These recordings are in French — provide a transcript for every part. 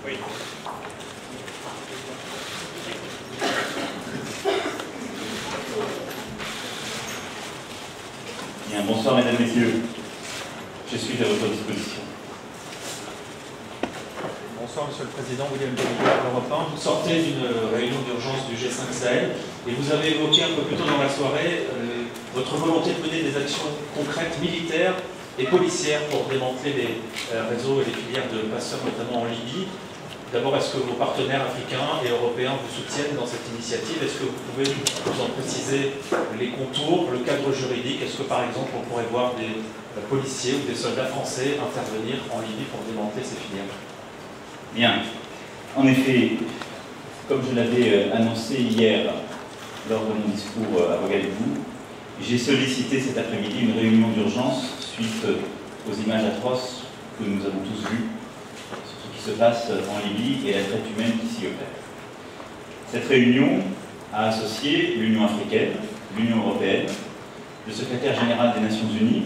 Oui. Bien, bonsoir mesdames, messieurs. Je suis à votre disposition. Bonsoir Monsieur le Président, William Dellier, Europe 1. Vous sortez d'une réunion d'urgence du G5 Sahel et vous avez évoqué un peu plus tôt dans la soirée votre volonté de mener des actions concrètes, militaires et policières pour démanteler les réseaux et les filières de passeurs, notamment en Libye. D'abord, est-ce que vos partenaires africains et européens vous soutiennent dans cette initiative? Est-ce que vous pouvez nous en préciser les contours, le cadre juridique? Est-ce que par exemple on pourrait voir des policiers ou des soldats français intervenir en Libye pour démanteler ces filières? Bien. En effet, comme je l'avais annoncé hier lors de mon discours à Ouagadougou, j'ai sollicité cet après-midi une réunion d'urgence suite aux images atroces que nous avons tous vues sur ce qui se passe en Libye et la traite humaine qui s'y opère. Cette réunion a associé l'Union africaine, l'Union européenne, le secrétaire général des Nations Unies,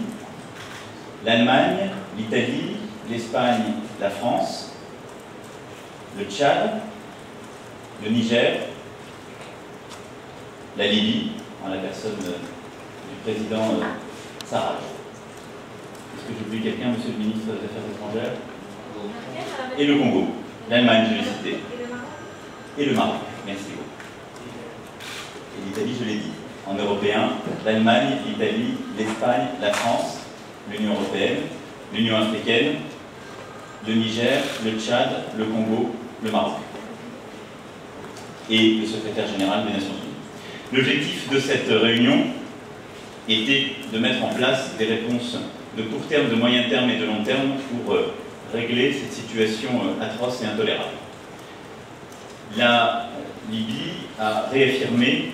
l'Allemagne, l'Italie, l'Espagne, la France, le Tchad, le Niger, la Libye, en la personne du président Sarraj. Est-ce que j'oublie quelqu'un, monsieur le ministre des Affaires étrangères? Et le Congo. L'Allemagne, je l'ai cité. Et le Maroc. Merci beaucoup. Et l'Italie, je l'ai dit. En européen, l'Allemagne, l'Italie, l'Espagne, la France, l'Union européenne, l'Union africaine, le Niger, le Tchad, le Congo, le Maroc. Et le secrétaire général des Nations Unies. L'objectif de cette réunion était de mettre en place des réponses de court terme, de moyen terme et de long terme pour régler cette situation atroce et intolérable. La Libye a réaffirmé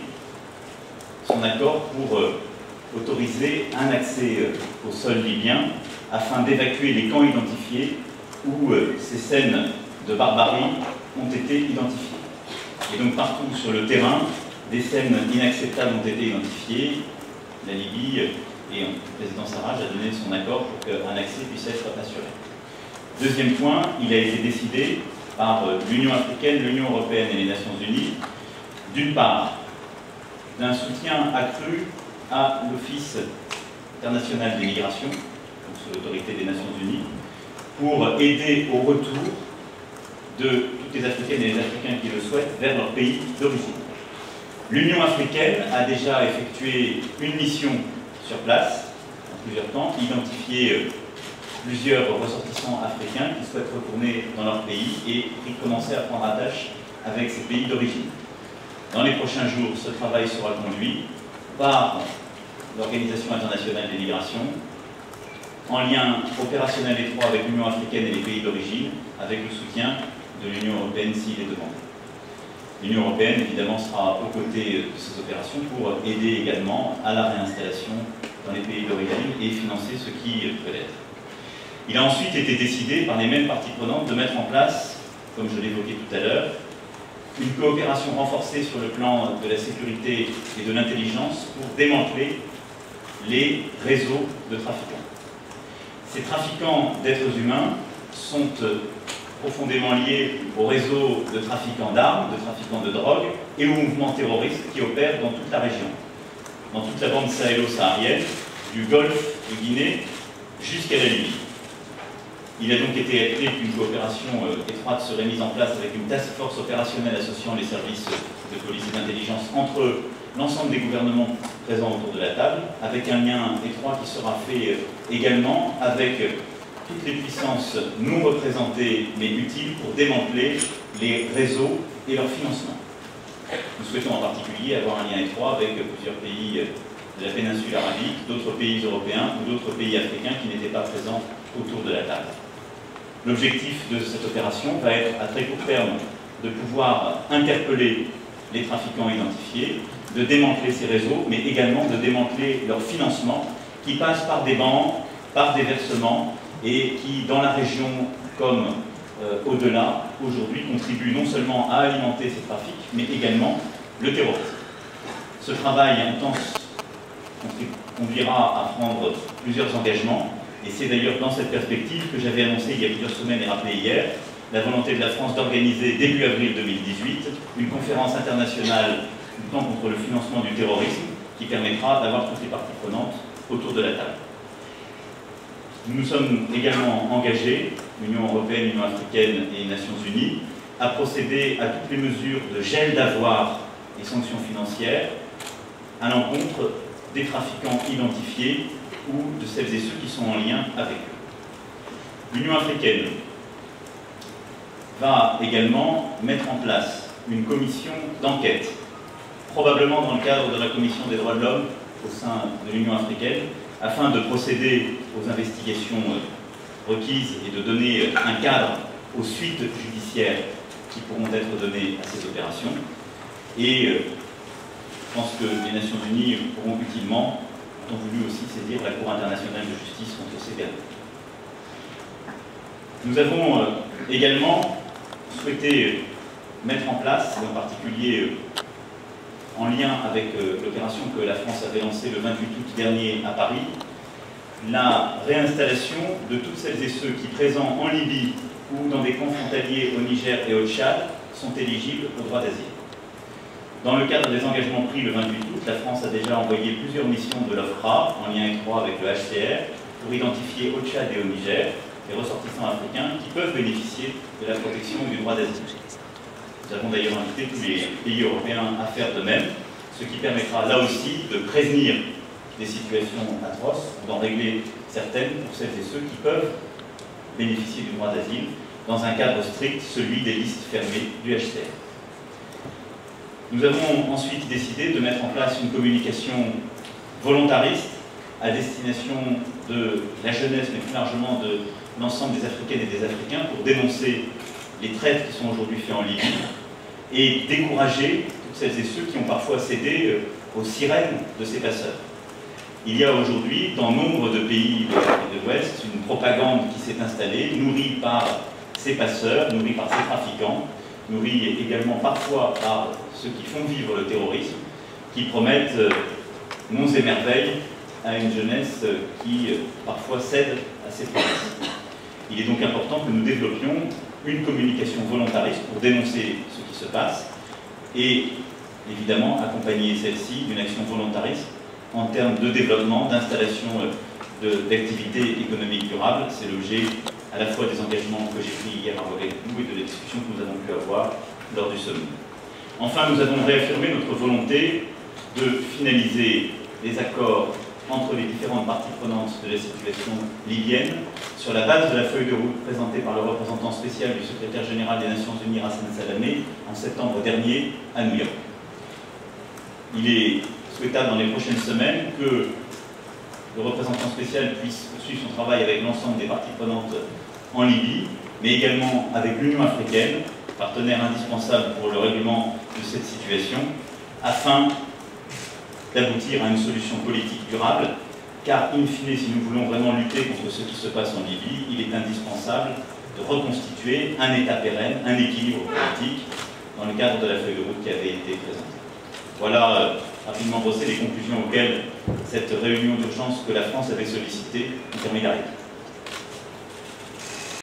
son accord pour autoriser un accès au sol libyen afin d'évacuer les camps identifiés où ces scènes de barbarie ont été identifiées. Et donc partout sur le terrain, des scènes inacceptables ont été identifiées. La Libye et le président Sarraj a donné son accord pour qu'un accès puisse être assuré. Deuxième point, il a été décidé par l'Union africaine, l'Union européenne et les Nations unies, d'une part, d'un soutien accru à l'Office international des migrations, donc sous l'autorité des Nations unies, pour aider au retour de toutes les Africaines et les Africains qui le souhaitent vers leur pays d'origine. L'Union africaine a déjà effectué une mission sur place, en plusieurs temps, identifié plusieurs ressortissants africains qui souhaitent retourner dans leur pays et qui commençaient à prendre attache avec ces pays d'origine. Dans les prochains jours, ce travail sera conduit par l'Organisation internationale des migrations, en lien opérationnel étroit avec l'Union africaine et les pays d'origine, avec le soutien de l'Union européenne s'il est demandé. L'Union européenne, évidemment, sera aux côtés de ces opérations pour aider également à la réinstallation dans les pays d'origine et financer ce qui peut l'être. Il a ensuite été décidé par les mêmes parties prenantes de mettre en place, comme je l'évoquais tout à l'heure, une coopération renforcée sur le plan de la sécurité et de l'intelligence pour démanteler les réseaux de trafiquants. Ces trafiquants d'êtres humains sont profondément liés au réseau de trafiquants d'armes, de trafiquants de drogue et aux mouvements terroristes qui opèrent dans toute la région, dans toute la bande sahélo-saharienne, du Golfe de Guinée jusqu'à la Libye. Il a donc été acté qu'une coopération étroite serait mise en place avec une task force opérationnelle associant les services de police et d'intelligence entre l'ensemble des gouvernements présents autour de la table, avec un lien étroit qui sera fait également avec toutes les puissances non représentées mais utiles pour démanteler les réseaux et leur financement. Nous souhaitons en particulier avoir un lien étroit avec plusieurs pays de la péninsule arabique, d'autres pays européens ou d'autres pays africains qui n'étaient pas présents autour de la table. L'objectif de cette opération va être à très court terme de pouvoir interpeller les trafiquants identifiés, de démanteler ces réseaux, mais également de démanteler leur financement qui passe par des banques, par des versements et qui, dans la région comme au-delà, aujourd'hui contribue non seulement à alimenter ces trafics, mais également le terrorisme. Ce travail intense conduira à prendre plusieurs engagements, et c'est d'ailleurs dans cette perspective que j'avais annoncé il y a plusieurs semaines et rappelé hier la volonté de la France d'organiser début avril 2018 une conférence internationale luttant contre le financement du terrorisme qui permettra d'avoir toutes les parties prenantes autour de la table. Nous nous sommes également engagés, Union européenne, Union africaine et Nations unies, à procéder à toutes les mesures de gel d'avoirs et sanctions financières à l'encontre des trafiquants identifiés ou de celles et ceux qui sont en lien avec eux. L'Union africaine va également mettre en place une commission d'enquête, probablement dans le cadre de la Commission des droits de l'homme au sein de l'Union africaine, afin de procéder aux investigations requises et de donner un cadre aux suites judiciaires qui pourront être données à ces opérations. Et je pense que les Nations unies pourront utilement, ont voulu aussi saisir la Cour internationale de justice contre ces derniers. Nous avons également souhaité mettre en place, et en particulier en lien avec l'opération que la France avait lancée le 28 août dernier à Paris, la réinstallation de toutes celles et ceux qui, présents en Libye ou dans des camps frontaliers au Niger et au Tchad, sont éligibles au droit d'asile. Dans le cadre des engagements pris le 28 août, la France a déjà envoyé plusieurs missions de l'OFPRA, en lien étroit avec le HCR, pour identifier au Tchad et au Niger les ressortissants africains qui peuvent bénéficier de la protection du droit d'asile. Nous avons d'ailleurs invité tous les pays européens à faire de même, ce qui permettra là aussi de prévenir des situations atroces, d'en régler certaines pour celles et ceux qui peuvent bénéficier du droit d'asile dans un cadre strict, celui des listes fermées du HCR. Nous avons ensuite décidé de mettre en place une communication volontariste à destination de la jeunesse, mais plus largement de l'ensemble des Africaines et des Africains, pour dénoncer les traites qui sont aujourd'hui faites en Libye et décourager toutes celles et ceux qui ont parfois cédé aux sirènes de ces passeurs. Il y a aujourd'hui, dans nombre de pays de l'Ouest, une propagande qui s'est installée, nourrie par ces passeurs, nourrie par ces trafiquants, nourrie également parfois par ceux qui font vivre le terrorisme, qui promettent monts et merveilles à une jeunesse qui parfois cède à ces promesses. Il est donc important que nous développions une communication volontariste pour dénoncer ce qui se passe et évidemment accompagner celle-ci d'une action volontariste en termes de développement, d'installation d'activités économiques durables. C'est l'objet à la fois des engagements que j'ai pris hier avec vous et de la discussion que nous avons pu avoir lors du sommet. Enfin, nous avons réaffirmé notre volonté de finaliser les accords entre les différentes parties prenantes de la situation libyenne sur la base de la feuille de route présentée par le représentant spécial du secrétaire général des Nations Unies, Hassan Salamé, en septembre dernier à New York. Il est souhaitable dans les prochaines semaines que le représentant spécial puisse poursuivre son travail avec l'ensemble des parties prenantes en Libye, mais également avec l'Union africaine, partenaire indispensable pour le règlement de cette situation, afin d'aboutir à une solution politique durable, car in fine, si nous voulons vraiment lutter contre ce qui se passe en Libye, il est indispensable de reconstituer un État pérenne, un équilibre politique, dans le cadre de la feuille de route qui avait été présentée. Voilà rapidement brossé les conclusions auxquelles cette réunion d'urgence que la France avait sollicitée nous permet d'arriver.